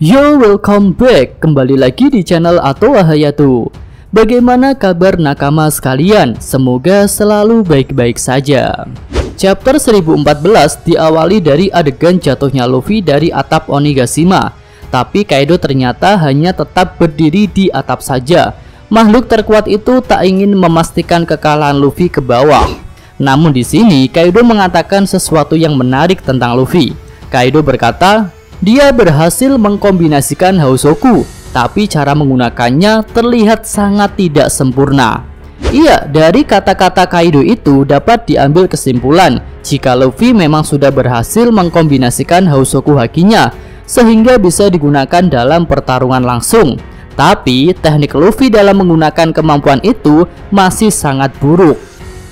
Yo, welcome back. Kembali lagi di channel Atau Hayatu. Bagaimana kabar nakama sekalian? Semoga selalu baik-baik saja. Chapter 1014 diawali dari adegan jatuhnya Luffy dari atap Onigashima. Tapi Kaido ternyata hanya tetap berdiri di atap saja. Makhluk terkuat itu tak ingin memastikan kekalahan Luffy ke bawah. Namun di sini Kaido mengatakan sesuatu yang menarik tentang Luffy. Kaido berkata, dia berhasil mengkombinasikan Hausoku, tapi cara menggunakannya terlihat sangat tidak sempurna. Iya, dari kata-kata Kaido itu dapat diambil kesimpulan jika Luffy memang sudah berhasil mengkombinasikan Hausoku Hakinya sehingga bisa digunakan dalam pertarungan langsung. Tapi teknik Luffy dalam menggunakan kemampuan itu masih sangat buruk.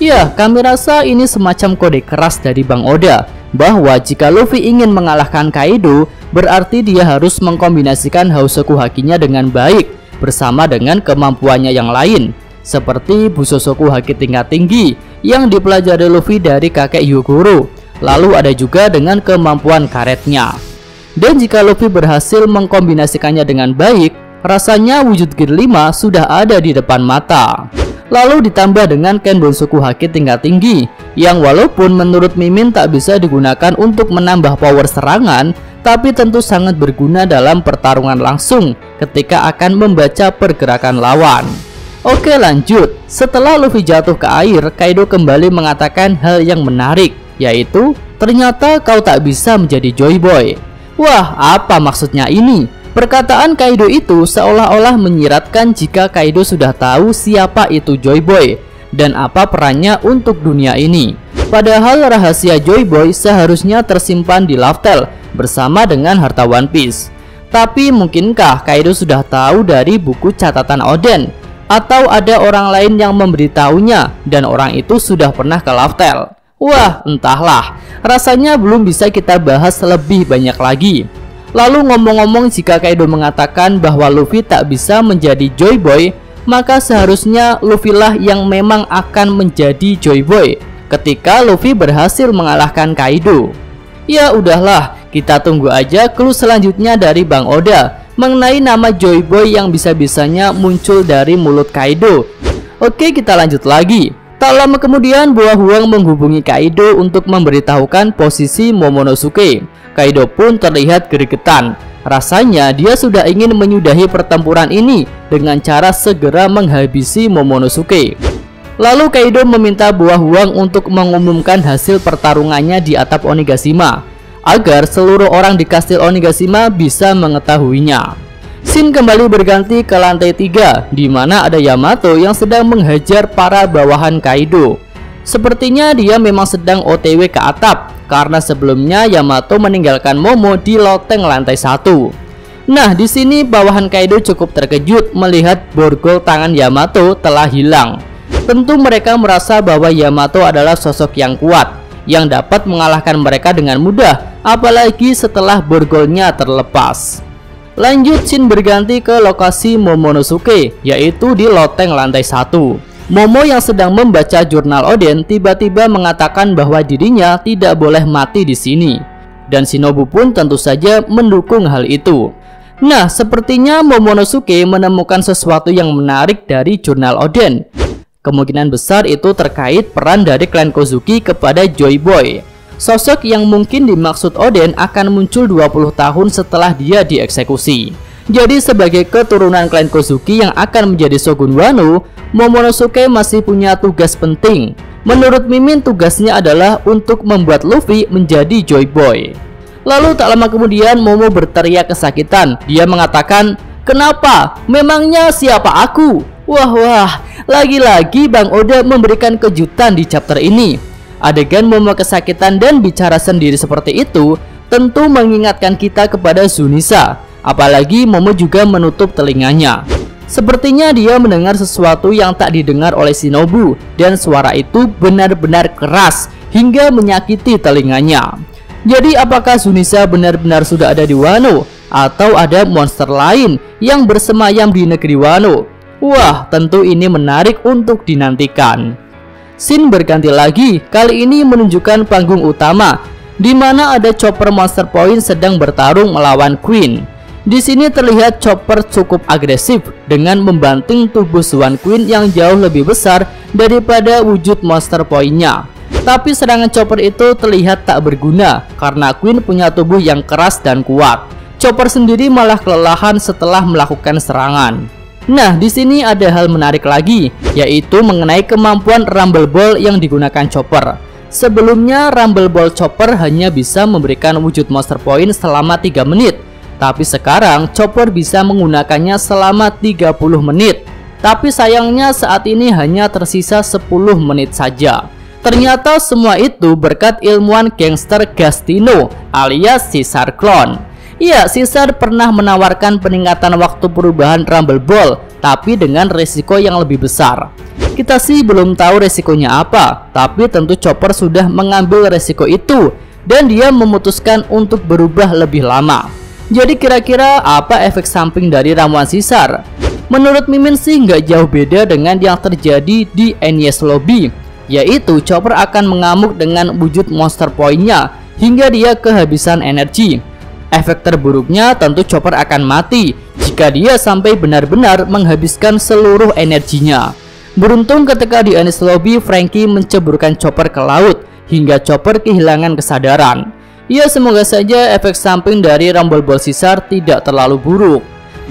Ya, kami rasa ini semacam kode keras dari Bang Oda bahwa jika Luffy ingin mengalahkan Kaido, berarti dia harus mengkombinasikan Hausoku Hakinya dengan baik bersama dengan kemampuannya yang lain, seperti Busosoku Haki tingkat tinggi yang dipelajari Luffy dari kakek Hyogoro. Lalu ada juga dengan kemampuan karetnya. Dan jika Luffy berhasil mengkombinasikannya dengan baik, rasanya wujud Gear 5 sudah ada di depan mata. Lalu ditambah dengan Kenbonsoku Haki tingkat tinggi yang walaupun menurut Mimin tak bisa digunakan untuk menambah power serangan, tapi tentu sangat berguna dalam pertarungan langsung ketika akan membaca pergerakan lawan. Oke, lanjut. Setelah Luffy jatuh ke air, Kaido kembali mengatakan hal yang menarik, yaitu ternyata kau tak bisa menjadi Joy Boy. Wah, apa maksudnya ini? Perkataan Kaido itu seolah-olah menyiratkan jika Kaido sudah tahu siapa itu Joy Boy dan apa perannya untuk dunia ini. Padahal rahasia Joy Boy seharusnya tersimpan di Laftel bersama dengan harta One Piece. Tapi mungkinkah Kaido sudah tahu dari buku catatan Oden? Atau ada orang lain yang memberitahunya dan orang itu sudah pernah ke Laftel? Wah, entahlah. Rasanya belum bisa kita bahas lebih banyak lagi. Lalu ngomong-ngomong, jika Kaido mengatakan bahwa Luffy tak bisa menjadi Joy Boy, maka seharusnya Luffy lah yang memang akan menjadi Joy Boy ketika Luffy berhasil mengalahkan Kaido. Ya udahlah, kita tunggu aja clue selanjutnya dari Bang Oda mengenai nama Joy Boy yang bisa-bisanya muncul dari mulut Kaido. Oke, kita lanjut lagi. Tak lama kemudian Boa Huang menghubungi Kaido untuk memberitahukan posisi Momonosuke. Kaido pun terlihat gregetan. Rasanya dia sudah ingin menyudahi pertempuran ini dengan cara segera menghabisi Momonosuke. Lalu Kaido meminta Boa Huang untuk mengumumkan hasil pertarungannya di atap Onigashima agar seluruh orang di kastil Onigashima bisa mengetahuinya. Scene kembali berganti ke lantai 3 di mana ada Yamato yang sedang menghajar para bawahan Kaido. Sepertinya dia memang sedang OTW ke atap karena sebelumnya Yamato meninggalkan Momo di loteng lantai 1. Nah, di sini bawahan Kaido cukup terkejut melihat borgol tangan Yamato telah hilang. Tentu mereka merasa bahwa Yamato adalah sosok yang kuat yang dapat mengalahkan mereka dengan mudah, apalagi setelah borgolnya terlepas. Lanjut, scene berganti ke lokasi Momonosuke, yaitu di loteng lantai 1. Momo yang sedang membaca jurnal Oden tiba-tiba mengatakan bahwa dirinya tidak boleh mati di sini. Dan Shinobu pun tentu saja mendukung hal itu. Nah, sepertinya Momonosuke menemukan sesuatu yang menarik dari jurnal Oden. Kemungkinan besar itu terkait peran dari klan Kozuki kepada Joy Boy. Sosok yang mungkin dimaksud Oden akan muncul 20 tahun setelah dia dieksekusi. Jadi sebagai keturunan klan Kozuki yang akan menjadi Shogun Wano, Momonosuke masih punya tugas penting. Menurut Mimin, tugasnya adalah untuk membuat Luffy menjadi Joy Boy. Lalu tak lama kemudian Momo berteriak kesakitan. Dia mengatakan, "Kenapa? Memangnya siapa aku?" Wah, lagi-lagi Bang Oda memberikan kejutan di chapter ini. Adegan Momo kesakitan dan bicara sendiri seperti itu tentu mengingatkan kita kepada Zunisa. Apalagi Momo juga menutup telinganya. Sepertinya dia mendengar sesuatu yang tak didengar oleh Shinobu, dan suara itu benar-benar keras hingga menyakiti telinganya. Jadi apakah Zunisa benar-benar sudah ada di Wano, atau ada monster lain yang bersemayam di negeri Wano? Wah, tentu ini menarik untuk dinantikan. Scene berganti lagi, kali ini menunjukkan panggung utama di mana ada Chopper Monster Point sedang bertarung melawan Queen. Di sini terlihat Chopper cukup agresif dengan membanting tubuh Swan Queen yang jauh lebih besar daripada wujud Monster Point-nya. Tapi serangan Chopper itu terlihat tak berguna karena Queen punya tubuh yang keras dan kuat. Chopper sendiri malah kelelahan setelah melakukan serangan. Nah, di sini ada hal menarik lagi, yaitu mengenai kemampuan Rumble Ball yang digunakan Chopper. Sebelumnya Rumble Ball Chopper hanya bisa memberikan wujud Monster Point selama 3 menit. Tapi sekarang Chopper bisa menggunakannya selama 30 menit. Tapi sayangnya saat ini hanya tersisa 10 menit saja. Ternyata semua itu berkat ilmuwan gangster Gastino alias Caesar Clone. Iya, Caesar pernah menawarkan peningkatan waktu perubahan Rumble Ball, tapi dengan resiko yang lebih besar. Kita sih belum tahu resikonya apa, tapi tentu Chopper sudah mengambil resiko itu dan dia memutuskan untuk berubah lebih lama. Jadi kira-kira apa efek samping dari ramuan Caesar? Menurut Mimin sih nggak jauh beda dengan yang terjadi di Enies Lobby, yaitu Chopper akan mengamuk dengan wujud Monster Point-nya hingga dia kehabisan energi. Efek terburuknya tentu Chopper akan mati jika dia sampai benar-benar menghabiskan seluruh energinya. Beruntung ketika di Enies Lobby, Franky menceburkan Chopper ke laut hingga Chopper kehilangan kesadaran. Ya, semoga saja efek samping dari Rumble Ball Caesar tidak terlalu buruk.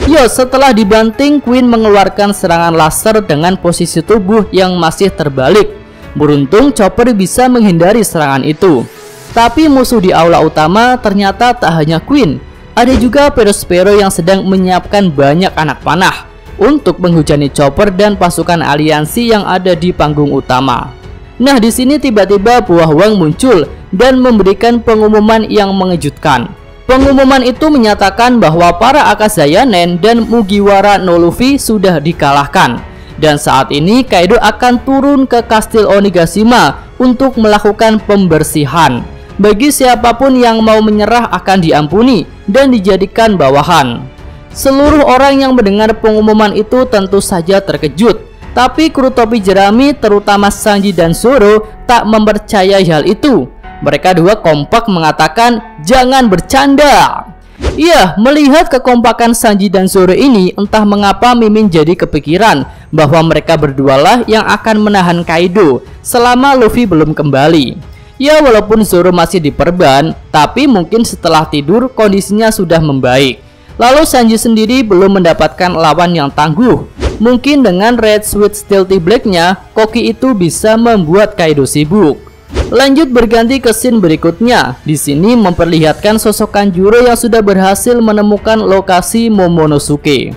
Ya, setelah dibanting, Queen mengeluarkan serangan laser dengan posisi tubuh yang masih terbalik. Beruntung Chopper bisa menghindari serangan itu. Tapi musuh di aula utama ternyata tak hanya Queen, ada juga Perospero yang sedang menyiapkan banyak anak panah untuk menghujani Chopper dan pasukan aliansi yang ada di panggung utama. Nah, di sini tiba-tiba Buah Wang muncul dan memberikan pengumuman yang mengejutkan. Pengumuman itu menyatakan bahwa para Akazayanen dan Mugiwara no Luffy sudah dikalahkan. Dan saat ini Kaido akan turun ke Kastil Onigashima untuk melakukan pembersihan. Bagi siapapun yang mau menyerah akan diampuni dan dijadikan bawahan. Seluruh orang yang mendengar pengumuman itu tentu saja terkejut. Tapi kru topi jerami terutama Sanji dan Zoro tak mempercayai hal itu. Mereka dua kompak mengatakan jangan bercanda. Iya, melihat kekompakan Sanji dan Zoro ini, entah mengapa Mimin jadi kepikiran bahwa mereka berdualah yang akan menahan Kaido selama Luffy belum kembali. Ya, walaupun Zoro masih diperban, tapi mungkin setelah tidur kondisinya sudah membaik. Lalu Sanji sendiri belum mendapatkan lawan yang tangguh. Mungkin dengan Red Sweet Stealthy Black-nya, koki itu bisa membuat Kaido sibuk. Lanjut berganti ke scene berikutnya. Di sini memperlihatkan sosok Kanjuro yang sudah berhasil menemukan lokasi Momonosuke.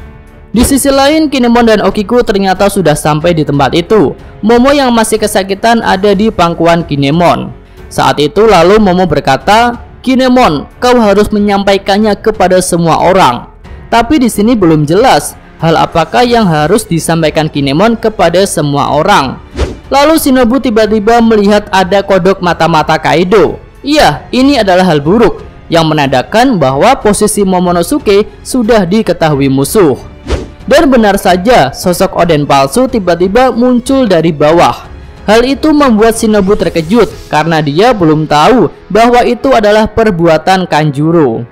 Di sisi lain, Kinemon dan Okiku ternyata sudah sampai di tempat itu. Momo yang masih kesakitan ada di pangkuan Kinemon. Saat itu lalu Momo berkata, "Kinemon, kau harus menyampaikannya kepada semua orang." Tapi di sini belum jelas hal apakah yang harus disampaikan Kinemon kepada semua orang. Lalu Shinobu tiba-tiba melihat ada kodok mata-mata Kaido. Iya, ini adalah hal buruk yang menandakan bahwa posisi Momonosuke sudah diketahui musuh. Dan benar saja, sosok Oden palsu tiba-tiba muncul dari bawah. Hal itu membuat Shinobu terkejut karena dia belum tahu bahwa itu adalah perbuatan Kanjuro.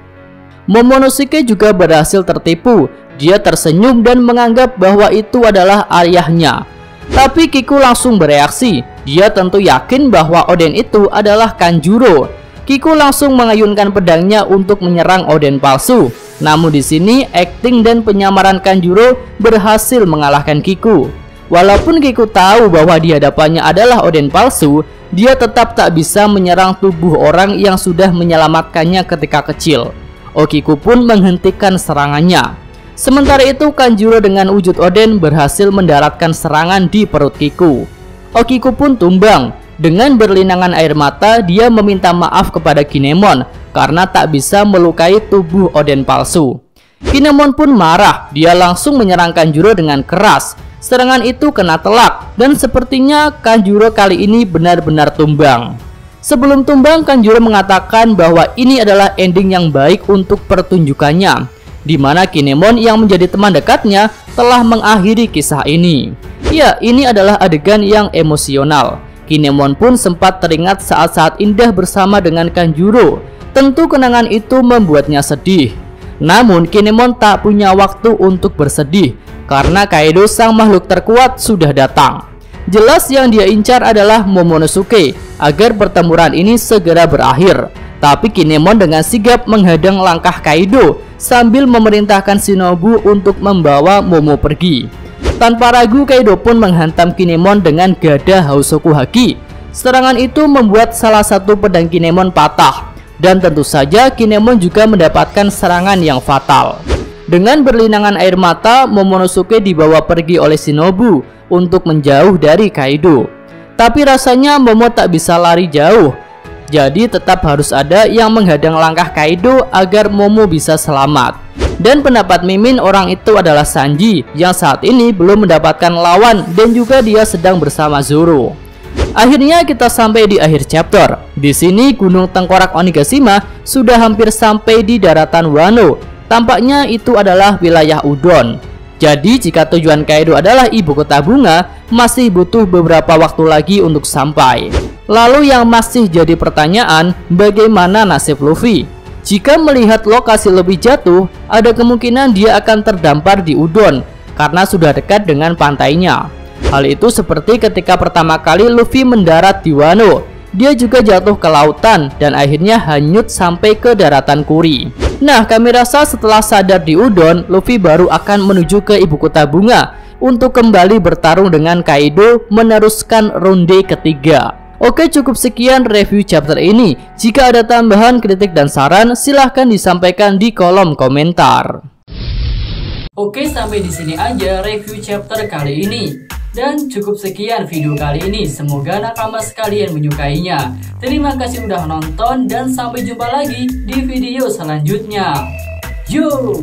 Momonosuke juga berhasil tertipu. Dia tersenyum dan menganggap bahwa itu adalah ayahnya. Tapi Kiku langsung bereaksi. Dia tentu yakin bahwa Oden itu adalah Kanjuro. Kiku langsung mengayunkan pedangnya untuk menyerang Oden palsu. Namun di sini akting dan penyamaran Kanjuro berhasil mengalahkan Kiku. Walaupun Kiku tahu bahwa di hadapannya adalah Oden palsu, dia tetap tak bisa menyerang tubuh orang yang sudah menyelamatkannya ketika kecil. Okiku pun menghentikan serangannya. Sementara itu Kanjuro dengan wujud Oden berhasil mendaratkan serangan di perut Kiku. Okiku pun tumbang. Dengan berlinangan air mata, dia meminta maaf kepada Kinemon karena tak bisa melukai tubuh Oden palsu. Kinemon pun marah. Dia langsung menyerang Kanjuro dengan keras. Serangan itu kena telak dan sepertinya Kanjuro kali ini benar-benar tumbang. Sebelum tumbang, Kanjuro mengatakan bahwa ini adalah ending yang baik untuk pertunjukannya, di mana Kinemon yang menjadi teman dekatnya telah mengakhiri kisah ini. Ya, ini adalah adegan yang emosional. Kinemon pun sempat teringat saat-saat indah bersama dengan Kanjuro. Tentu kenangan itu membuatnya sedih. Namun Kinemon tak punya waktu untuk bersedih karena Kaido sang makhluk terkuat sudah datang. Jelas yang dia incar adalah Momonosuke agar pertempuran ini segera berakhir. Tapi Kinemon dengan sigap menghadang langkah Kaido sambil memerintahkan Shinobu untuk membawa Momo pergi. Tanpa ragu Kaido pun menghantam Kinemon dengan gada Housoku Haki. Serangan itu membuat salah satu pedang Kinemon patah, dan tentu saja Kinemon juga mendapatkan serangan yang fatal. Dengan berlinangan air mata, Momonosuke dibawa pergi oleh Shinobu untuk menjauh dari Kaido. Tapi rasanya Momo tak bisa lari jauh, jadi tetap harus ada yang menghadang langkah Kaido agar Momo bisa selamat. Dan pendapat Mimin, orang itu adalah Sanji yang saat ini belum mendapatkan lawan dan juga dia sedang bersama Zoro. Akhirnya kita sampai di akhir chapter. Di sini Gunung Tengkorak Onigashima sudah hampir sampai di daratan Wano. Tampaknya itu adalah wilayah Udon. Jadi jika tujuan Kaido adalah ibu kota bunga, masih butuh beberapa waktu lagi untuk sampai. Lalu yang masih jadi pertanyaan, bagaimana nasib Luffy? Jika melihat lokasi lebih jatuh, ada kemungkinan dia akan terdampar di Udon karena sudah dekat dengan pantainya. Hal itu seperti ketika pertama kali Luffy mendarat di Wano. Dia juga jatuh ke lautan dan akhirnya hanyut sampai ke daratan Kuri. Nah, kami rasa setelah sadar di Udon, Luffy baru akan menuju ke ibu kota bunga untuk kembali bertarung dengan Kaido meneruskan ronde ketiga. Oke, cukup sekian review chapter ini. Jika ada tambahan, kritik, dan saran, silahkan disampaikan di kolom komentar. Oke, sampai di sini aja review chapter kali ini. Dan cukup sekian video kali ini. Semoga nakama sekalian menyukainya. Terima kasih udah nonton dan sampai jumpa lagi di video selanjutnya. Yo!